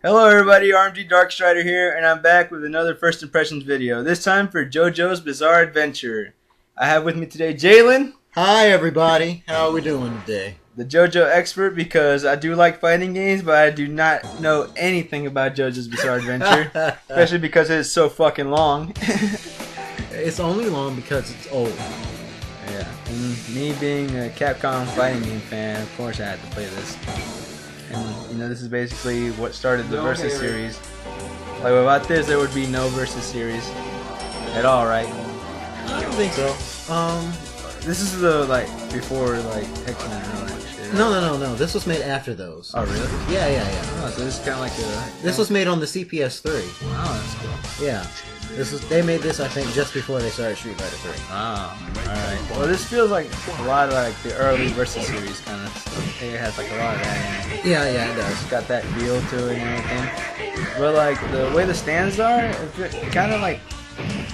Hello everybody, RMG Darkstrider here, and I'm back with another First Impressions video. This time for Jojo's Bizarre Adventure. I have with me today Jalen. Hi everybody, how are we doing today? The Jojo expert, because I do like fighting games, but I do not know anything about Jojo's Bizarre Adventure. Especially because it's so fucking long. It's only long because it's old. Yeah, and me being a Capcom fighting game fan, of course I had to play this. And, you know, this is basically what started the Versus series. Like, without this, there would be no Versus series at all, right? I don't think so. This is the, like, before, like, X-Men and all that shit. No. This was made after those. Oh, really? Yeah. Oh, so this is kind of like a... This was made on the CPS3. Oh, that's cool. Yeah. They made this, I think, just before they started Street Fighter 3. Oh, alright. Well, this feels like a lot of, like, the early Versus series kind of stuff. It has, like, a lot of that in it. Yeah, it does. It's got that feel to it and everything. But, like, the way the stands are, it kind of, like,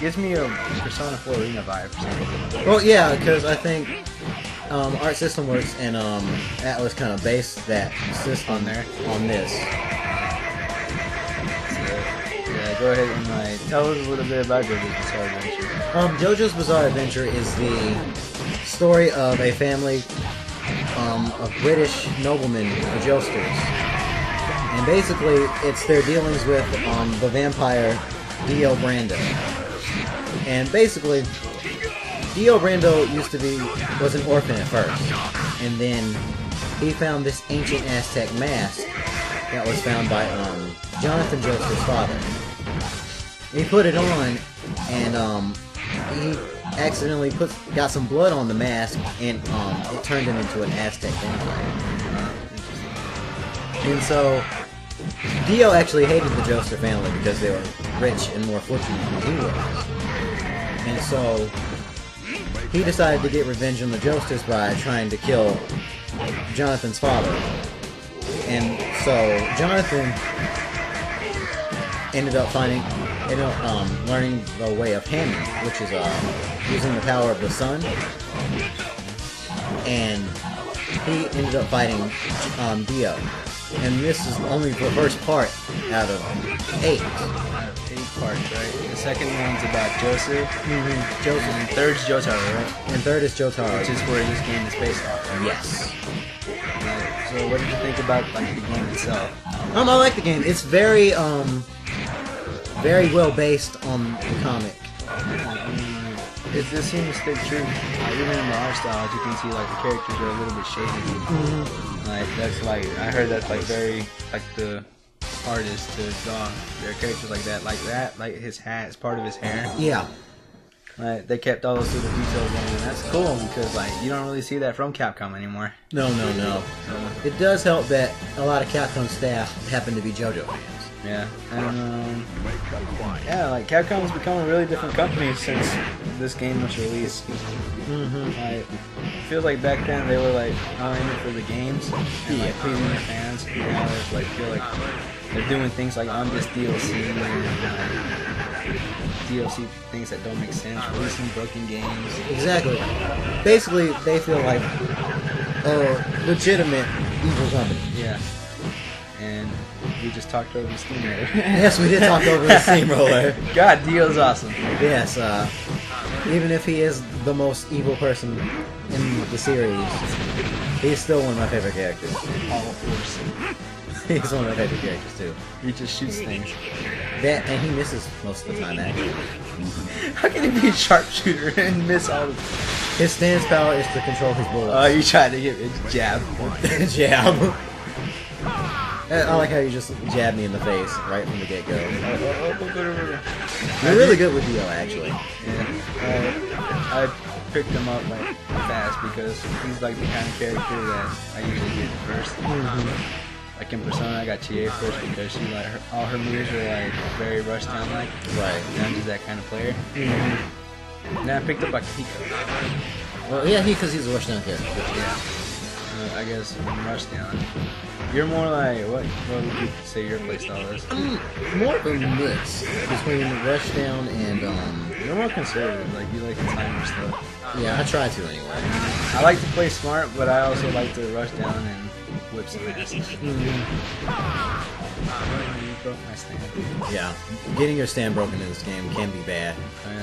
gives me a Persona 4 Arena vibe or something. Well, yeah, because I think Art System Works and Atlas kind of based that system on this. Go ahead and tell us a little bit about Jojo's Bizarre Adventure. Jojo's Bizarre Adventure is the story of a family of British noblemen, the Joesters. And basically, it's their dealings with the vampire Dio Brando. And basically, Dio Brando was an orphan at first. And then he found this ancient Aztec mask that was found by Jonathan Joester's father. He put it on, and he accidentally got some blood on the mask, and it turned him into an Aztec vampire. And so, Dio actually hated the Joestar family because they were rich and more fortunate than he was. And so, he decided to get revenge on the Joestars by trying to kill Jonathan's father. And so, Jonathan ended up learning the way of Hammond, which is using the power of the sun. And he ended up fighting Dio. And this is only the first part out of 8. Out of 8 parts, right? The second one's about Joseph. Mm-hmm. Joseph. And third's Jotaro, right? And third is Jotaro. Which is where this game is based off, right? Yes. So what did you think about, like, the game itself? I like the game. It's very well based on the comic. It just seems to stay true. Even in the art style, as you can see, like, the characters are a little bit shaded. Mm-hmm. Like, that's like, I heard that's like very, like, the artist to draw their characters like that, like his hat is part of his hair. Yeah. Like, they kept all those little details in, and that's cool because, like, you don't really see that from Capcom anymore. No. It does help that a lot of Capcom staff happen to be JoJo fans. Yeah, and yeah, like, Capcom's become a really different company since this game was released. Like, it feels like back then they were like not aiming for the games and like pleasing their fans. Now they like feel like they're doing things like on this DLC and DLC things that don't make sense, releasing broken games. Exactly. Basically, they feel like a legitimate evil company. Yeah. And we just talked over the steamroller. Yes, we did talk over the steamroller. God, Dio's awesome. Yes, even if he is the most evil person in the series, he's still one of my favorite characters. All force. He's one of my favorite characters too. He just shoots things. That, and he misses most of the time, actually. How can he be a sharpshooter and miss all the... His stance power is to control his bullets. Oh, you tried to get me a jab. Jab. I like how you just jabbed me in the face right from the get-go. You're really good with Dio, actually. Yeah. I picked him up like fast because he's like the kind of character that I usually get first. Like in Persona, I got Chie first because she all her moves are like very rush down like. Right. And I'm just that kind of player. And then I picked up like Hiko. Well, yeah, because he's a rush down character. Yeah. I guess rush down. You're more like, what would you say your playstyle is? More of a mix between rush down and You're more conservative, like you like to time your stuff. Yeah, I try to anyway. I like to play smart, but I also like to rush down and whip some ass. You broke my stand. Yeah, getting your stand broken in this game can be bad.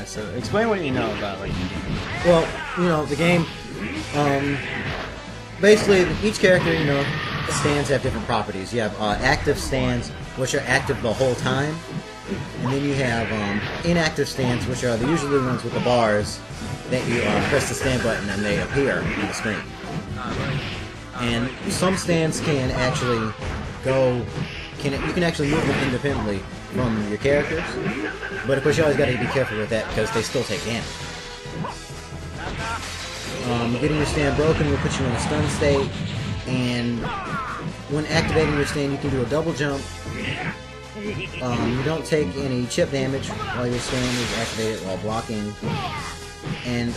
So explain what you know about like the game. Well, you know, the game, basically each character, you know, stands have different properties. You have active stands, which are active the whole time, and then you have inactive stands, which are the usually ones with the bars that you press the stand button and they appear on the screen. And some stands can actually you can actually move them independently from your characters, but of course you always got to be careful with that because they still take damage. Getting your stand broken will put you in a stun state, and when activating your stand you can do a double jump. You don't take any chip damage while your stand is activated while blocking, and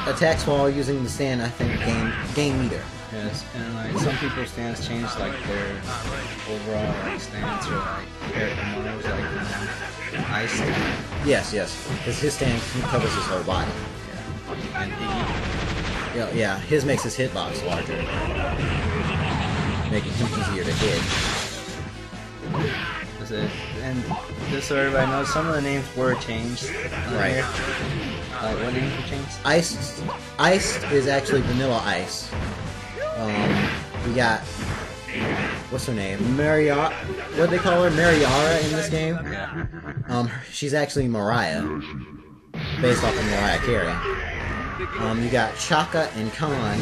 attacks while using the stand I think gain meter. Yes, and like some people's stands change like their overall like stance or like character models, like ice stand. Yes, because his stand covers his whole body. Yeah, and Yeah, his makes his hitbox larger, making him easier to hit. That's it. And just so everybody knows, some of the names were changed. Right. Here. Like what names were changed? Iced is actually Vanilla Ice. We got, what's her name? What they call her? Mariara in this game? Yeah. She's actually Mariah, based off of Mariah Carey. You got Chaka and Khan,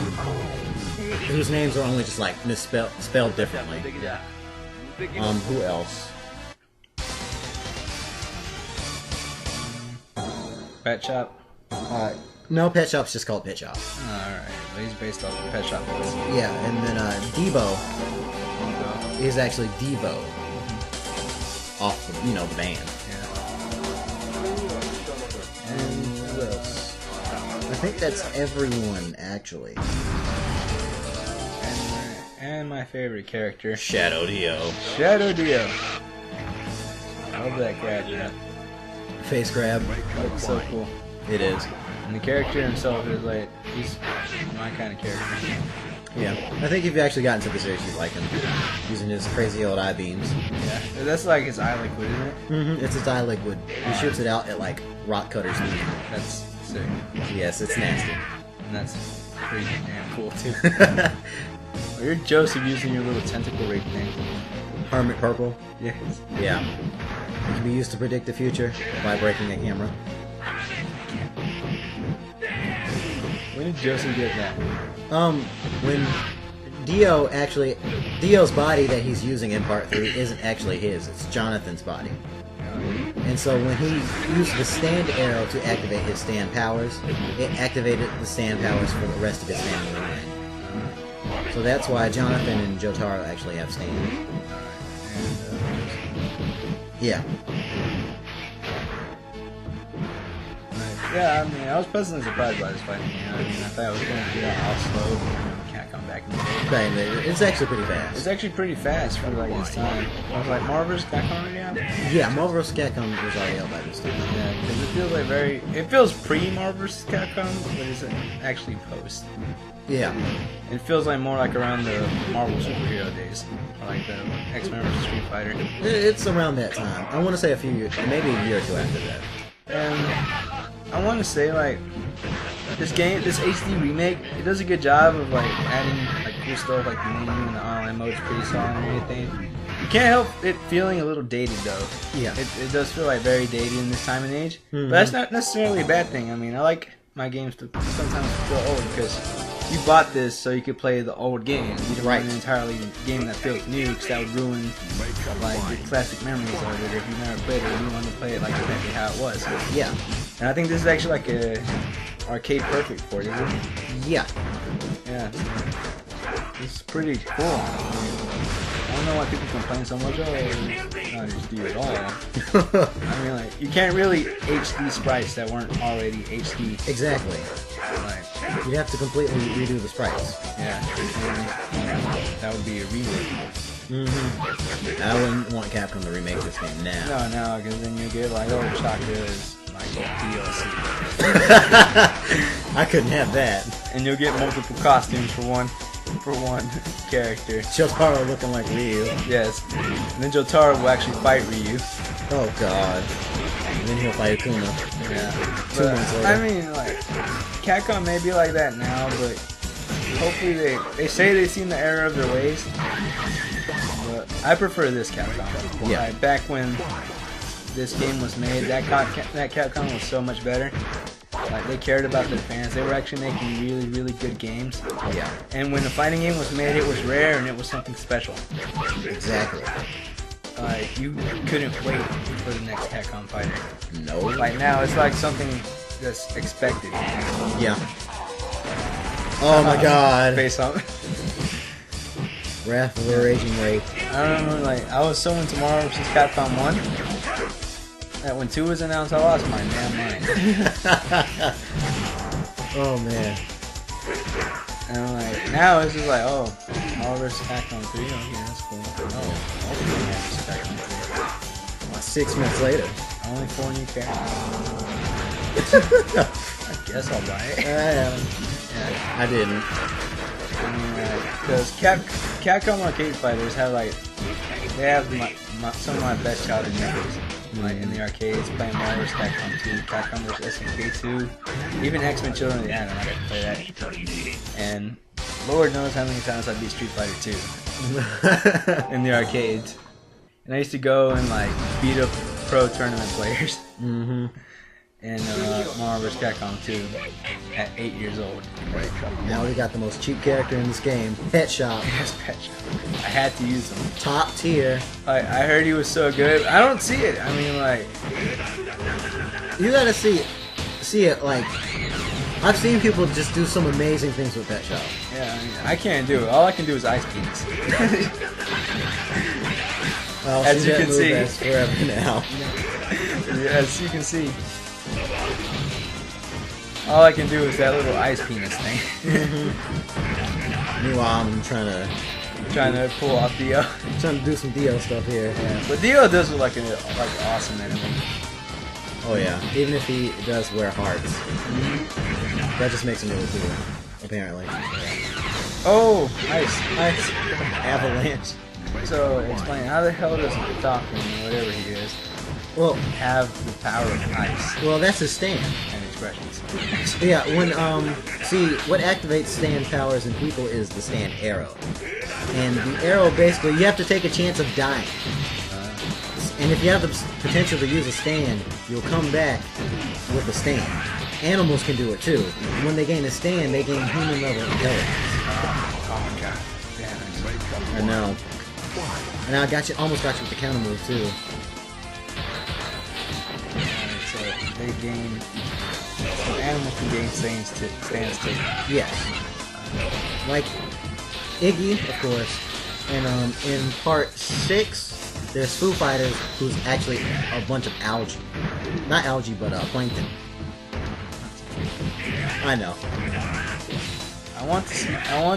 whose names are only just like spelled differently. Yeah. Who else? Pet Shop. No, Pet Shop's just called Pet Shop. Alright, well, he's based off of Pet Shop Boys. Yeah, and then Debo is actually Devo. Off the, you know, the band. Yeah. And who else? I think that's everyone, actually. And my favorite character, Shadow Dio. Shadow Dio. I love that grab, yeah. Face grab. Looks so cool. It is. And the character himself is like, he's my kind of character. Yeah. I think if you actually got into the series, you'd like him. Using his crazy old eye beams. Yeah. That's like his eye liquid, isn't it? Mm-hmm. It's his eye liquid. He shoots it out at like rock cutter speed. That's sick. Yes, it's nasty. And that's pretty damn cool too. Well, you're Joseph using your little tentacle rig thing. Hermit Purple. Yes. Yeah. It can be used to predict the future by breaking a camera. When did Joseph get that? When Dio's body that he's using in Part 3 isn't actually his, it's Jonathan's body. And so when he used the stand arrow to activate his stand powers, it activated the stand powers for the rest of his family line. So that's why Jonathan and Jotaro actually have stand. Yeah. Yeah, I mean, I was pleasantly surprised by this fight. You know, I mean, I thought it was going to be all slow. You can't come back. It's actually pretty fast. It's actually pretty fast for like this time. I was like, Marvel vs. Capcom already out? Yeah, Marvel vs. Capcom was already out by this time. Yeah, because it feels like it feels pre-Marvel vs. Capcom, but it's actually post. Yeah. It feels like more like around the Marvel superhero days, or like the X-Men vs. Street Fighter. It's around that time. I want to say a few years, maybe a year or two after that. And I want to say, like, this HD remake, it does a good job of, like, adding, like, cool stuff, like the menu and the online mode's pretty solid and everything. You can't help it feeling a little dated, though. Yeah. It does feel, like, very dated in this time and age. Mm-hmm. But that's not necessarily a bad thing. I mean, I like my games to sometimes feel old, because you bought this so you could play the old game. You don't want an entirely game that feels new, because that would ruin, like, your classic memories of it if you never played it and you want to play it, like, exactly how it was. Yeah. And I think this is actually like a arcade perfect for it, isn't it? Yeah. Yeah. It's pretty cool. I don't know why people complain so much. Oh, it's not HD at all. I mean, like, you can't really HD sprites that weren't already HD. Exactly. Like, you'd have to completely redo the sprites. Yeah. That would be a remake. Mm-hmm. I wouldn't want Capcom to remake this game now. No, because then you get like, oh, Chaka is like DLC. I couldn't have that. And you'll get multiple costumes for one. for one character. Jotaro looking like Ryu. Yes. And then Jotaro will actually fight Ryu. Oh god. And then he'll fight Akuma. Yeah. 2 months later. I mean, like, Capcom may be like that now, but hopefully they say they've seen the error of their ways. But I prefer this Capcom. Yeah. Like, back when this game was made, that Capcom was so much better. Like, they cared about their fans. They were actually making really, really good games. Yeah. And when the fighting game was made, it was rare and it was something special. Exactly. Like, you couldn't wait for the next Capcom fighter. No. Like, now it's like something that's expected. Yeah. Oh my god. Face up. Wrath of the Raging Rape. I remember, like, I was so into Marvel vs. Capcom 1 that when 2 was announced, I lost my damn mind. Oh man. And I'm like, now it's just like, oh, Marvel vs. Capcom 3, okay, that's cool. Oh, okay, Marvel vs. Capcom 3. 6 months later. Only 4 new characters. I guess I'll buy it. Yeah. I didn't. I mean, because Capcom arcade fighters have like, they have some of my best childhood memories. Like in the arcades, playing Marvel vs. Capcom 2, Capcom vs. SNK 2, even X-Men Children of the Atom, I got to play that. And Lord knows how many times I beat Street Fighter 2 in the arcades. And I used to go and like beat up pro tournament players. Mm-hmm. And Marvel vs. Capcom 2 at 8 years old. Right. Now we got the most cheap character in this game, Pet Shop. Yes, Pet Shop. I had to use him. Top tier. I heard he was so good. I don't see it. I mean, like, You gotta see it. Like, I've seen people just do some amazing things with Pet Shop. yeah, I mean, I can't do it. All I can do is ice penis. Well, As you can see. that's forever now. As you can see. All I can do is that little ice penis thing. Meanwhile, I'm trying Trying to pull off Dio. to do some Dio stuff here. Yeah. But Dio does look like an awesome enemy. Oh yeah, even if he does wear hearts, that just makes him really cool. Apparently. Oh, ice. Avalanche. So, explain, how the hell does Falcon, or whatever he is, Well, have the power of ice well, that's his stand. and expressions? Yeah, when see what activates stand powers in people is the stand arrow, and the arrow basically you have to take a chance of dying. And if you have the potential to use a stand, you'll come back with a stand. Animals can do it too. When they gain a stand, they gain human level intelligence. Oh my god. Damn it. I know. And I almost got you with the counter move too. Alright, so they gain. So animals can gain stands too. Yes. Like Iggy, of course. And in part 6, there's Foo Fighters, who's actually a bunch of algae. Not algae, but plankton. I know. I want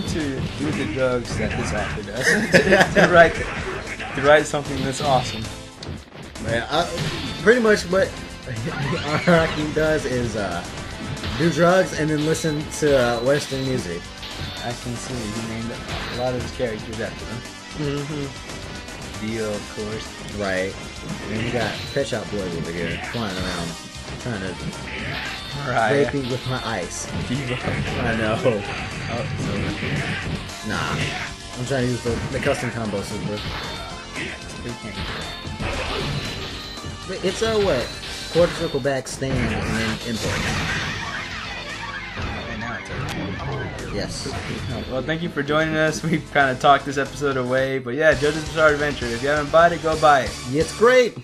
to do the drugs that this author does. to write something that's awesome. Man, pretty much what Araki does is do drugs and then listen to Western music. I can see he named a lot of his characters after them. Mm-hmm. Dio, of course. Right. And you got Pet Shop Boy over here flying around trying to Right. rape me with my ice. Diva. I know. Oh, it's over. Nah. I'm trying to use the custom combo super. Wait, it's a what? Quarter circle back, stand, and then impulse. And now it's over. Yes. Well, thank you for joining us. We kind of talked this episode away, but yeah, JoJo's Bizarre Adventure. If you haven't bought it, go buy it. It's great!